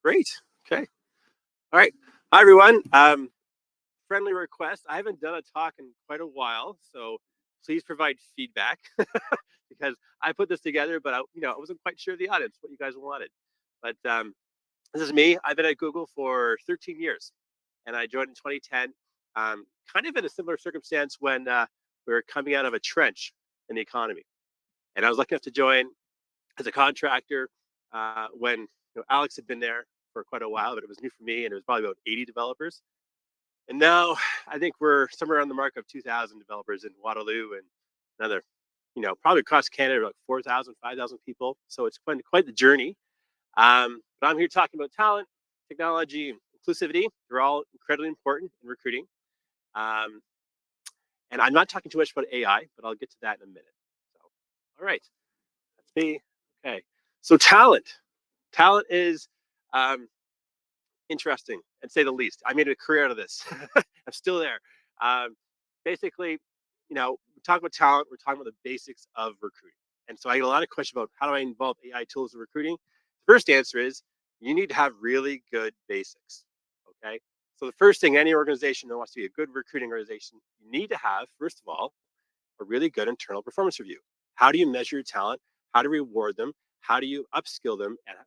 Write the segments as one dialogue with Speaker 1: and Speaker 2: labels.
Speaker 1: Great. Okay. All right. Hi, everyone. Friendly request. I haven't done a talk in quite a while, so please provide feedback because I put this together, but I wasn't quite sure of the audience what you guys wanted. But this is me. I've been at Google for 13 years, and I joined in 2010, kind of in a similar circumstance when we were coming out of a trench in the economy. And I was lucky enough to join as a contractor when Alex had been there for quite a while, but it was new for me, and it was probably about 80 developers. And now I think we're somewhere on the mark of 2,000 developers in Waterloo and another, probably across Canada, like 4,000, 5,000 people. So it's quite the journey. But I'm here talking about talent, technology, and inclusivity. They're all incredibly important in recruiting. Um, and I'm not talking too much about AI, but I'll get to that in a minute. So, all right, that's me. Okay. So talent is interesting, and say the least. I made a career out of this. I'm still there. Um, Basically, we talk about talent. We're talking about the basics of recruiting. And so I get a lot of questions about how do I involve AI tools in recruiting. The first answer is you need to have really good basics. Okay. So the first thing any organization that wants to be a good recruiting organization, you need to have, first of all, a really good internal performance review. How do you measure your talent? How do you reward them? How do you upskill them and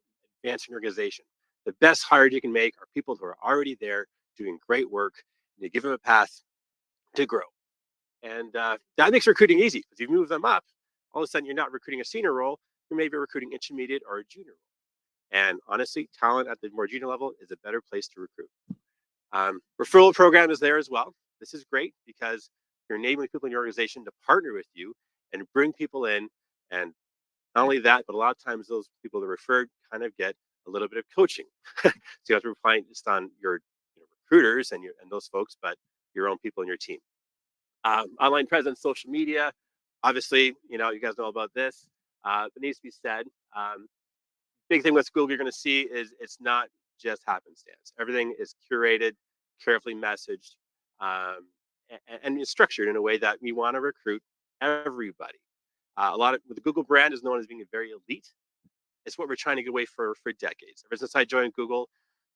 Speaker 1: advance your organization? The best hires you can make are people who are already there doing great work, and you give them a path to grow. And that makes recruiting easy because you move them up. All of a sudden, you're not recruiting a senior role, you're maybe recruiting intermediate or a junior role. And honestly, talent at the more junior level is a better place to recruit. Referral program is there as well. This is great because you're enabling people in your organization to partner with you and bring people in. And not only that, but a lot of times those people that are referred kind of get a little bit of coaching. So you have to rely just on your recruiters and those folks, but your own people in your team. Online presence, social media. Obviously, you guys know about this. It needs to be said. Big thing with Google you're going to see is it's not just happenstance. Everything is curated, carefully messaged, and is structured in a way that we want to recruit everybody. A lot of the Google brand is known as being very elite. It's what we're trying to get away for decades. Ever since I joined Google,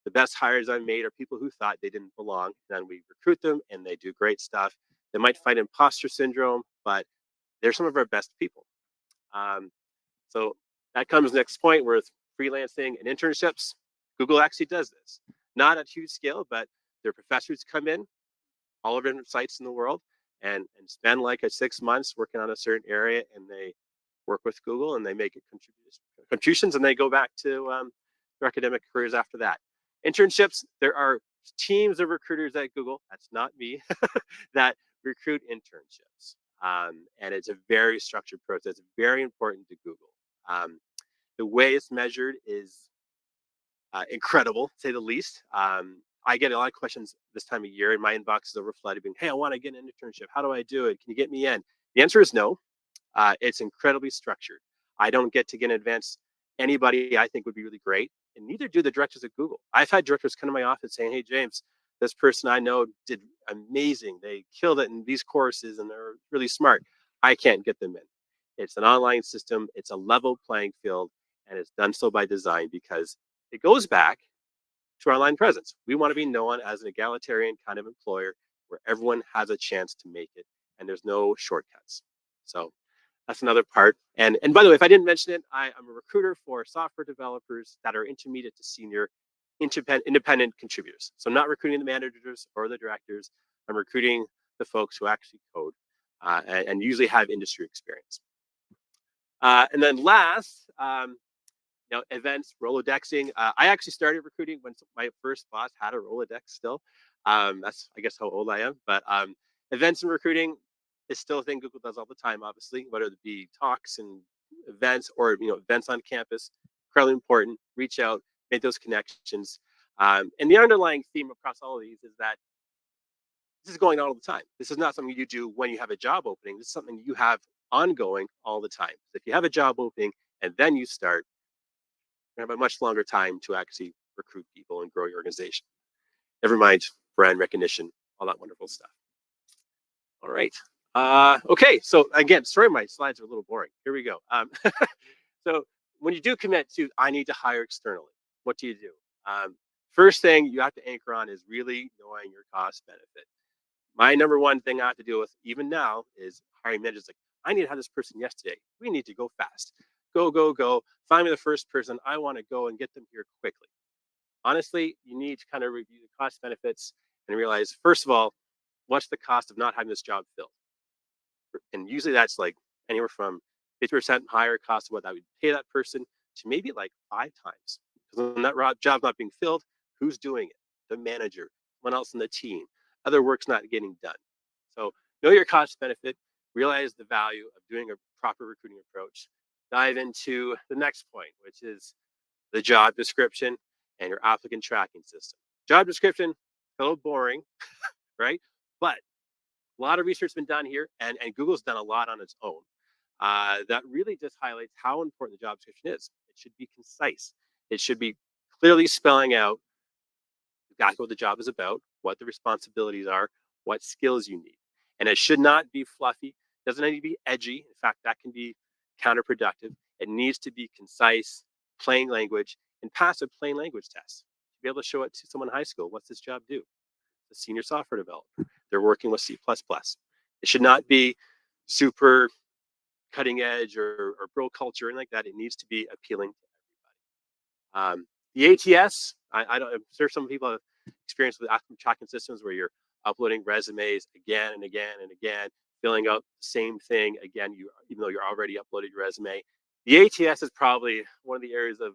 Speaker 1: the best hires I've made are people who thought they didn't belong. Then we recruit them and they do great stuff. They might find imposter syndrome, but they're some of our best people. So that comes next point with freelancing and internships. Google actually does this, not at huge scale, but their professors come in all over different sites in the world and spend like 6 months working on a certain area, and they work with Google and they make it contributions, and they go back to their academic careers after that. Internships, there are teams of recruiters at Google, that's not me, that recruit internships. And it's a very structured process, very important to Google. The way it's measured is incredible, to say the least. I get a lot of questions this time of year, and my inbox is overflooded being, hey, I want to get an internship. How do I do it? Can you get me in? The answer is no. It's incredibly structured. I don't get in advance anybody I think would be really great, and neither do the directors at Google. I've had directors come to my office saying, hey, James, this person I know did amazing. They killed it in these courses, and they're really smart. I can't get them in. It's an online system. It's a level playing field, and it's done so by design because it goes back to our online presence. We want to be known as an egalitarian kind of employer where everyone has a chance to make it, and there's no shortcuts. So that's another part. And by the way, if I didn't mention it, I'm a recruiter for software developers that are intermediate to senior independent contributors. So I'm not recruiting the managers or the directors. I'm recruiting the folks who actually code and usually have industry experience. And then last, events, Rolodexing. I actually started recruiting when my first boss had a Rolodex still. That's, I guess, how old I am. But events and recruiting is still a thing Google does all the time, obviously, whether it be talks and events or events on campus. Incredibly important. Reach out, make those connections. And the underlying theme across all of these is that this is going on all the time. This is not something you do when you have a job opening. This is something you have ongoing all the time. If you have a job opening and then you start, you have a much longer time to actually recruit people and grow your organization. Never mind brand recognition, all that wonderful stuff. All right. Okay. So again, sorry, my slides are a little boring. Here we go. So when you do commit to, I need to hire externally, what do? Um, First thing you have to anchor on is really knowing your cost benefit. My number one thing I have to deal with even now is hiring managers. Like, I need to have this person yesterday. We need to go fast. Go, go, go. Find me the first person. I want to go and get them here quickly. Honestly, you need to kind of review the cost benefits and realize, first of all, what's the cost of not having this job filled? And usually that's like anywhere from 50% higher cost of what I would pay that person to maybe like 5 times. Because when that job's not being filled, who's doing it? The manager, someone else in the team, other work's not getting done. So know your cost benefit, realize the value of doing a proper recruiting approach. Dive into the next point, which is the job description and your applicant tracking system. Job description, a little boring, right? But a lot of research has been done here, and Google's done a lot on its own. That really just highlights how important the job description is. It should be concise. It should be clearly spelling out exactly what the job is about, what the responsibilities are, what skills you need. And it should not be fluffy. It doesn't need to be edgy. In fact, that can be counterproductive. It needs to be concise, plain language, and pass a plain language test. To be able to show it to someone in high school, what's this job do? A senior software developer. They're working with C++. It should not be super cutting edge or bro culture and like that. It needs to be appealing to everybody. The ATS, I don't. I'm sure some people have experience with applicant tracking systems where you're uploading resumes again and again and again, filling out the same thing again. You even though you're already uploaded your resume. The ATS is probably one of the areas of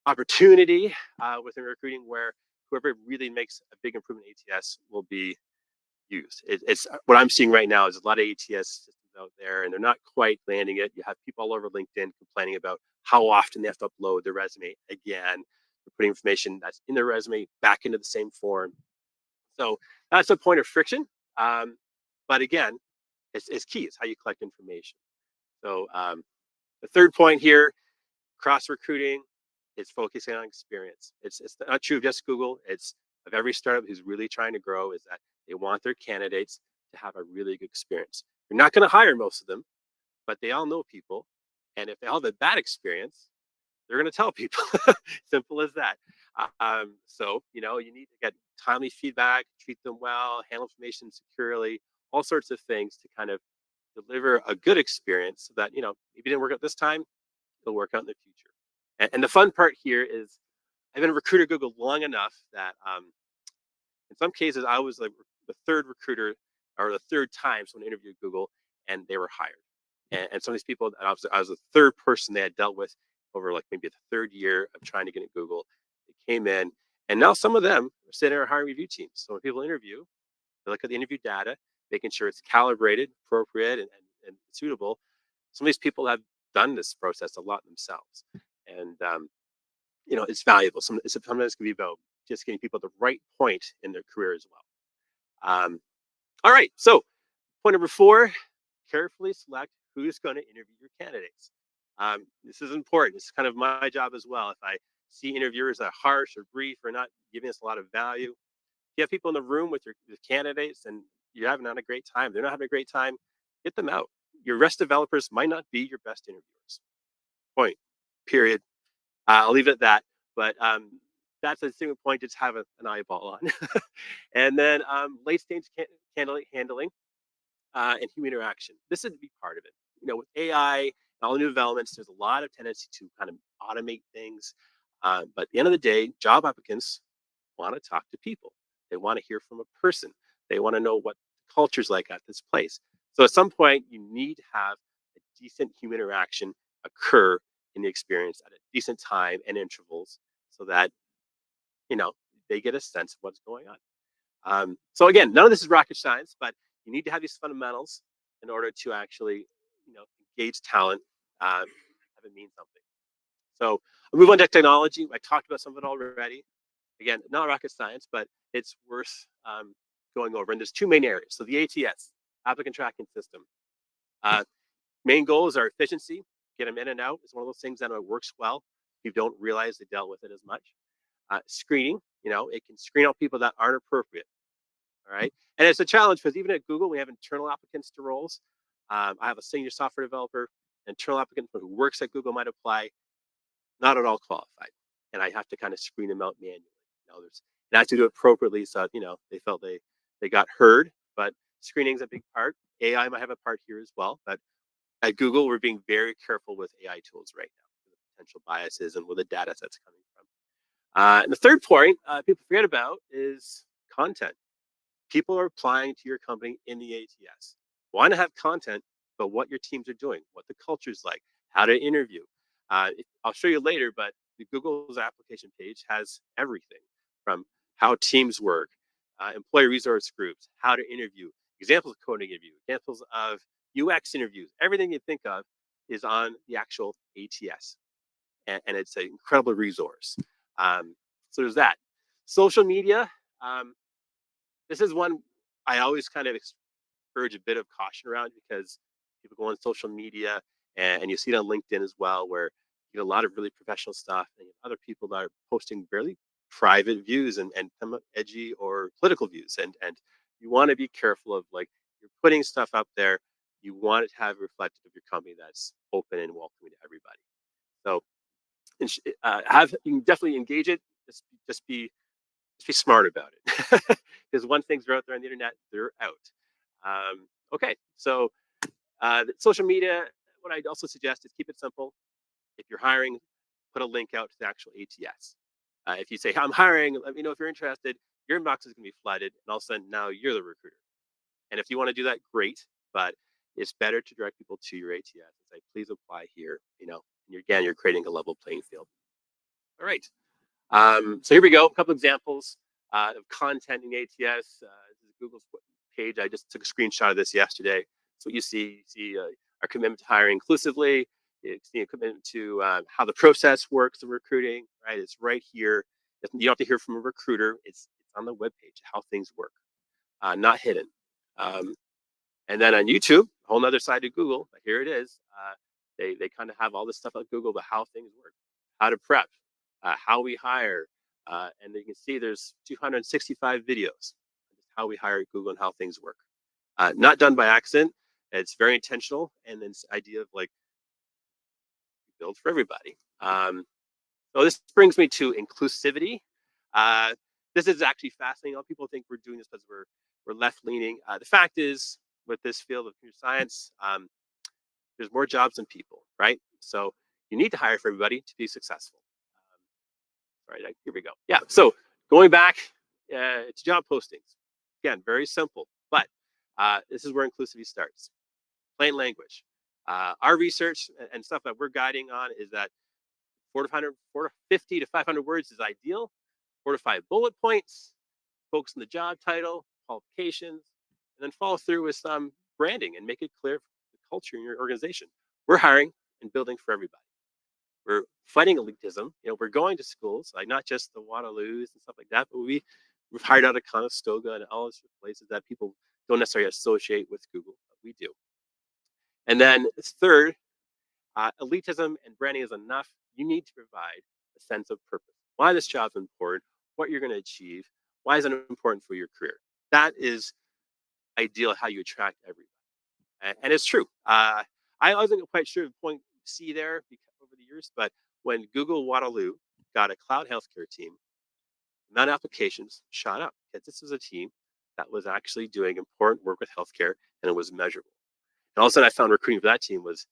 Speaker 1: opportunity within recruiting where whoever really makes a big improvement in ATS will be used. It's what I'm seeing right now is a lot of ATS systems out there, and they're not quite landing it. You have people all over LinkedIn complaining about how often they have to upload their resume again. They're putting information that's in their resume back into the same form. So that's a point of friction. Um, but again, it's key. It's how you collect information. So the third point here, cross recruiting, is focusing on experience. It's not true of just Google. It's of every startup who's really trying to grow is that they want their candidates to have a really good experience. You're not going to hire most of them, but they all know people. And if they all have a bad experience, they're going to tell people. Simple as that. So, you need to get timely feedback, treat them well, handle information securely, all sorts of things to kind of deliver a good experience so that, if it didn't work out this time, it'll work out in the future. And the fun part here is I've been a recruiter Google long enough that in some cases I was like the third recruiter or the third time someone interviewed Google and they were hired. And some of these people, I was the third person they had dealt with over like maybe the third year of trying to get at Google. They came in, and now some of them are sitting in our hiring review teams. So when people interview, they look at the interview data, making sure it's calibrated, appropriate, and suitable. Some of these people have done this process a lot themselves, and it's valuable. Sometimes it can be about just getting people at the right point in their career as well. All right, so point number 4: carefully select who's going to interview your candidates. This is important. This is kind of my job as well. If I see interviewers that are harsh or brief or not giving us a lot of value, if you have people in the room with your candidates and you're having not a great time, they're not having a great time, get them out. Your rest developers might not be your best interviewers. Point. Period. I'll leave it at that. But that's a single point. Just have an eyeball on. And then late stage handling and human interaction. This is a big part of it. With AI and all the new developments, there's a lot of tendency to kind of automate things. But at the end of the day, job applicants want to talk to people. They want to hear from a person. They want to know what the culture's like at this place. So at some point, you need to have a decent human interaction occur in the experience at a decent time and intervals so that, you know, they get a sense of what's going on. So again, none of this is rocket science, but you need to have these fundamentals in order to actually, engage talent, have it mean something. So I'll move on to technology. I talked about some of it already. Again, not rocket science, but it's worth going over. And there's two main areas. So the ATS, applicant tracking system. Uh, Main goals are efficiency, get them in and out. It's one of those things that works well. You don't realize they dealt with it as much. Screening, it can screen out people that aren't appropriate. All right. And it's a challenge because even at Google, we have internal applicants to roles. I have a senior software developer, internal applicant who works at Google might apply, not at all qualified. and I have to kind of screen them out manually. There's and I have to do it appropriately so they felt they got heard. But screening is a big part. AI might have a part here as well. But at Google, we're being very careful with AI tools right now, the potential biases and where the data sets coming from. And the third point people forget about is content. People are applying to your company in the ATS. Want to have content, but what your teams are doing, what the culture is like, how to interview. I'll show you later, but the Google's application page has everything from how teams work, employee resource groups, how to interview, examples of coding interview, examples of UX interviews. Everything you think of is on the actual ATS, and it's an incredible resource. So there's that. Social media. Um, this is one I always kind of encourage a bit of caution around because people go on social media and you see it on LinkedIn as well, where you get a lot of really professional stuff and other people that are posting barely private views and some edgy or political views. And you want to be careful of like you're putting stuff up there. You want it to have reflective of your company that's open and welcoming to everybody. So have you can definitely engage it. Just be just be smart about it because once things are out there on the internet, they're out. Okay, so social media. What I'd also suggest is keep it simple. If you're hiring, put a link out to the actual ATS. If you say I'm hiring, let me know if you're interested. Your inbox is going to be flooded, and all of a sudden now you're the recruiter. And if you want to do that, great. But it's better to direct people to your ATS and say, please apply here. And again, you're creating a level playing field. All right. So here we go. A couple examples of content in ATS. This is Google's page. I just took a screenshot of this yesterday. So you see our commitment to hiring inclusively. You see a commitment to how the process works of recruiting. Right, it's right here. You don't have to hear from a recruiter. It's on the webpage how things work, not hidden. Um, and then on YouTube, a whole other side of Google. But here it is. They kind of have all this stuff on Google about how things work, how to prep, how we hire, and you can see there's 265 videos how we hire at Google and how things work. Not done by accident. It's very intentional, and then this idea of like build for everybody. So this brings me to inclusivity. This is actually fascinating. A lot of people think we're doing this because we're left leaning. The fact is, with this field of computer science, there's more jobs than people, right? So you need to hire for everybody to be successful. All right, here we go. Yeah, so going back to job postings. Again, very simple, but this is where inclusivity starts. Plain language. Our research and stuff that we're guiding on is that 450 to 500 words is ideal. 4 to 5 bullet points, focus on the job title, qualifications, and then follow through with some branding and make it clear the culture in your organization. We're hiring and building for everybody. We're fighting elitism. We're going to schools, like not just the Waterloos and stuff like that, but we've hired out of Conestoga and all these places that people don't necessarily associate with Google, but we do. And then third, elitism and branding is enough. You need to provide a sense of purpose. Why this job is important, what you're going to achieve, why is it important for your career? That is ideal how you attract everybody. And it's true. I wasn't quite sure the point C there over the years, but when Google Waterloo got a cloud healthcare team, the amount of applications shot up because this was a team that was actually doing important work with healthcare and it was measurable. And all of a sudden, I found recruiting for that team was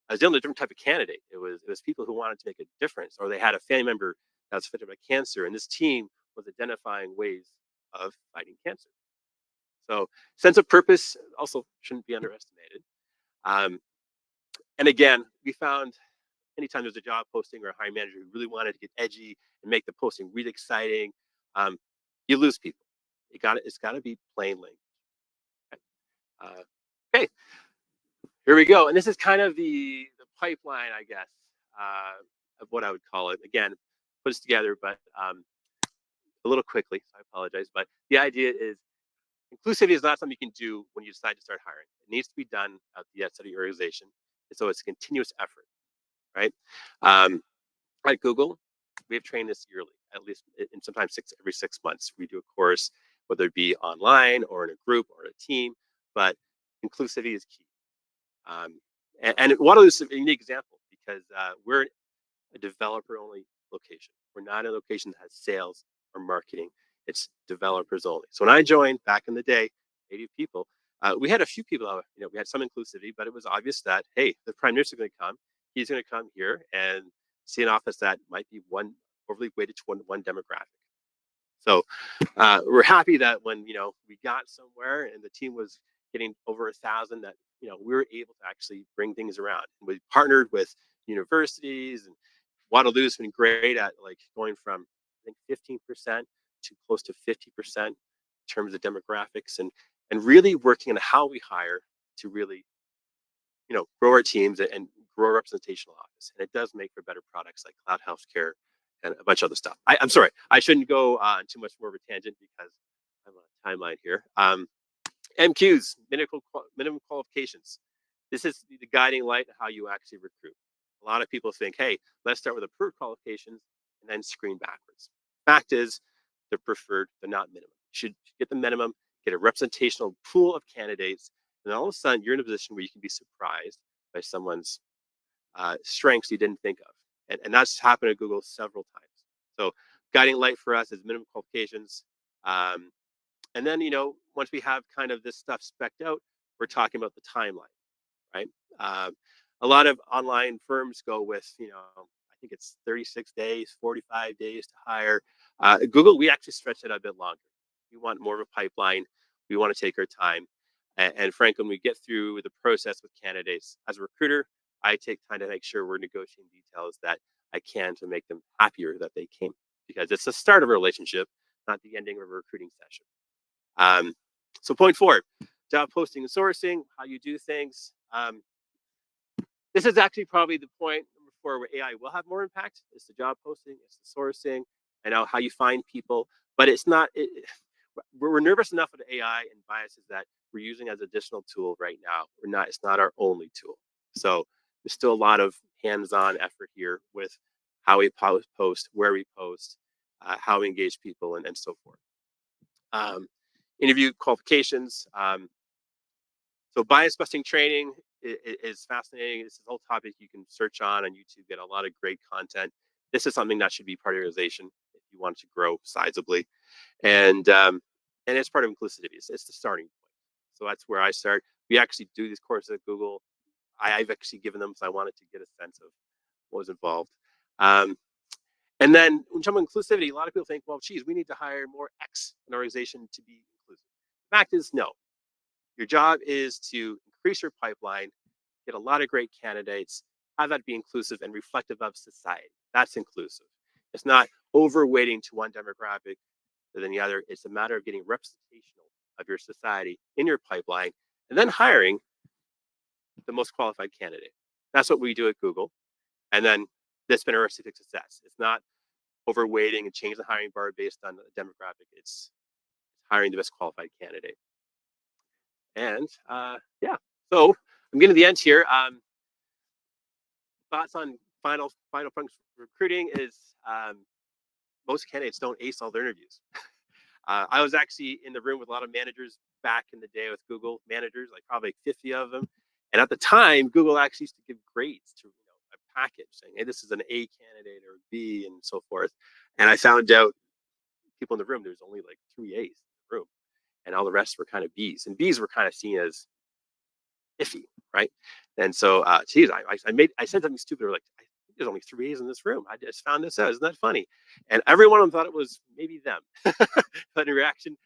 Speaker 1: I was dealing with a different type of candidate. It was people who wanted to make a difference, or they had a family member that was affected by cancer, and this team was identifying ways of fighting cancer. So, sense of purpose also shouldn't be underestimated. Um, and again, we found anytime there's a job posting or a hiring manager who really wanted to get edgy and make the posting really exciting, um, you lose people. It's got to be plain language. Okay. Okay, here we go. And this is kind of the pipeline, I guess, of what I would call it. Again, put this together, but a little quickly. So I apologize. But the idea is inclusivity is not something you can do when you decide to start hiring. It needs to be done at the outset of your organization. And so it's a continuous effort, right? Um, at Google, we have trained this yearly, at least, and sometimes every 6 months. We do a course, whether it be online or in a group or a team, but inclusivity is key. And Waterloo is a unique example because we're a developer-only location. We're not in a location that has sales or marketing. It's developers only. So when I joined back in the day, 80 people, we had a few people, we had some inclusivity, but it was obvious that, hey, the prime minister is going to come. He's going to come here and see an office that might be one overly weighted to one demographic. So we're happy that when we got somewhere and the team was getting over 1,000, that we were able to actually bring things around. And we partnered with universities, and Waterloo's been great at like going from I think 15% to close to 50% in terms of demographics, and really working on how we hire to really grow our teams and grow our representational office. And it does make for better products like cloud healthcare and a bunch of other stuff. I'm sorry, I shouldn't go on too much more of a tangent because I'm on a timeline here. MQs, minimum qualifications. This is the guiding light of how you actually recruit. A lot of people think, hey, let's start with approved qualifications and then screen backwards. Fact is, they're preferred, they're not minimum. You should get the minimum, get a representational pool of candidates, and all of a sudden you're in a position where you can be surprised by someone's strengths you didn't think of. And that's happened at Google several times. So guiding light for us is minimum qualifications. And then, once we have kind of this stuff specced out, we're talking about the timeline, right? Uh, a lot of online firms go with, I think it's 36 days, 45 days to hire. Google, we actually stretch it a bit longer. We want more of a pipeline. We want to take our time. And frankly, when we get through the process with candidates, as a recruiter, I take time to make sure we're negotiating details that I can to make them happier that they came, because it's the start of a relationship, not the ending of a recruiting session. So point 4, job posting and sourcing, how you do things. This is actually probably the point number 4 where AI will have more impact. It's the job posting, it's the sourcing, and how you find people. But it's not. We're nervous enough with AI and biases that we're using as additional tool right now. We're not. It's not our only tool. So there's still a lot of hands-on effort here with how we post, where we post, how we engage people, and so forth. Um, Interview qualifications. So bias busting training is fascinating. This is a whole topic you can search on YouTube, get a lot of great content. This is something that should be part of your organization if you want to grow sizably. And it's part of inclusivity. It's the starting point. So that's where I start. We actually do these courses at Google. I've actually given them because I wanted to get a sense of what was involved. And then when talking about inclusivity, a lot of people think, well, geez, we need to hire more X in our organization to be inclusive. The fact is, no. Your job is to increase your pipeline, get a lot of great candidates, have that be inclusive and reflective of society. That's inclusive. It's not overweighting to one demographic than the other. It's a matter of getting representational of your society in your pipeline and then hiring the most qualified candidate. That's what we do at Google. And then that's been a recipe for success. It's not overweighting and change the hiring bar based on the demographic. It's hiring the best qualified candidate. And yeah, so I'm getting to the end here. Thoughts on final points recruiting is most candidates don't ace all their interviews. I was actually in the room with a lot of managers back in the day with Google managers, like probably 50 of them. And at the time, Google actually used to give grades to a package saying, hey, this is an A candidate or a B and so forth. And I found out people in the room, there's only like 3 A's in the room, and all the rest were kind of B's. And B's were kind of seen as iffy, right? And so, geez, I said something stupid. Or like, I think there's only 3 A's in this room. I just found this out. Isn't that funny? And every one of them thought it was maybe them. But in reaction,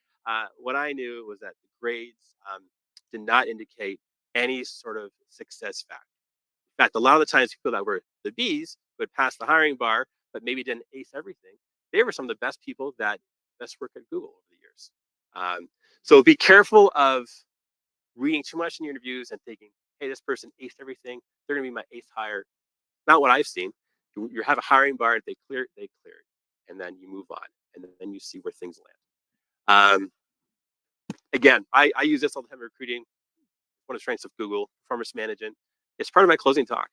Speaker 1: what I knew was that the grades did not indicate any sort of success factor. In fact, a lot of the times people that were the B's would pass the hiring bar, but maybe didn't ace everything. They were some of the best people that best work at Google over the years. So be careful of reading too much in your interviews and thinking, hey, this person aced everything. They're going to be my eighth hire. Not what I've seen. You have a hiring bar. If they clear it, they clear it. And then you move on. And then you see where things land. Again, I use this all the time in recruiting. One of the strengths of Google, performance management. It's part of my closing talk.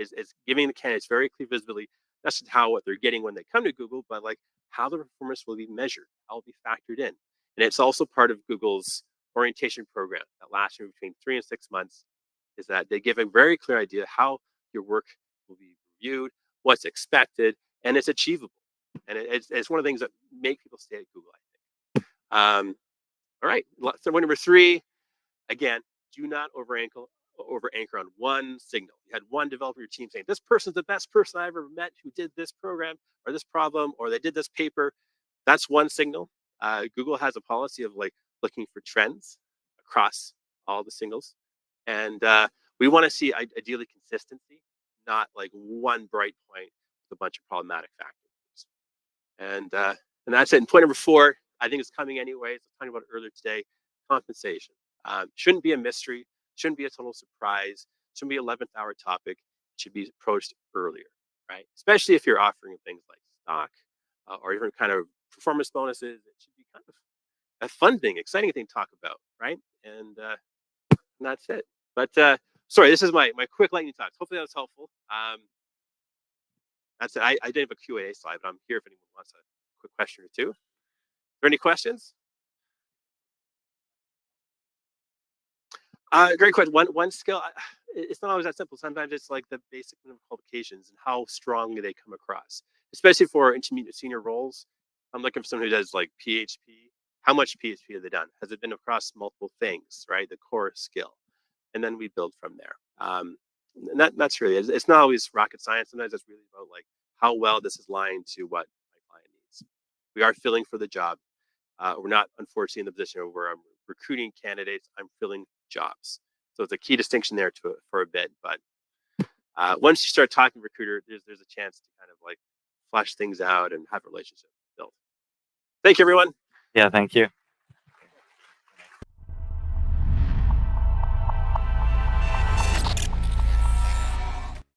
Speaker 1: Is giving the candidates very clear visibility. That's how what they're getting when they come to Google, but like how the performance will be measured, how it will be factored in. And it's also part of Google's orientation program that lasts between 3 and 6 months, is that they give a very clear idea how your work will be reviewed, what's expected, and it's achievable. And it's one of the things that make people stay at Google, I think. All right, so number 3, again, do not over anchor on one signal. You had one developer your team saying, this person's the best person I ever met who did this program or this problem, or they did this paper. That's one signal. Google has a policy of like looking for trends across all the signals. And we want to see ideally consistency, not like one bright point with a bunch of problematic factors. And that's it. And point number 4, I think it's coming anyways. I was talking about it earlier today, compensation. Shouldn't be a mystery, shouldn't be a total surprise, shouldn't be 11th hour topic. It should be approached earlier, right? Especially if you're offering things like stock or even kind of performance bonuses. It should be kind of a fun thing, exciting thing to talk about, right? And that's it. But sorry, this is my quick lightning talk. Hopefully that was helpful. That's it. I didn't have a Q&A slide, but I'm here if anyone wants a quick question or two. Are there any questions? Great question. One skill. It's not always that simple. Sometimes it's like the basic qualifications and how strongly they come across, especially for intermediate senior roles. I'm looking for someone who does like PHP. How much PHP have they done? Has it been across multiple things, right? The core skill, and then we build from there. And that's really it. It's not always rocket science. Sometimes it's really about like how well this is aligned to what my client needs. We are filling for the job. We're not, unfortunately, in the position where I'm recruiting candidates. I'm filling jobs. So it's a key distinction there for a bit. But once you start talking to recruiter, there's a chance to kind of like flesh things out and have a relationship built. Thank you, everyone.
Speaker 2: Yeah, thank you.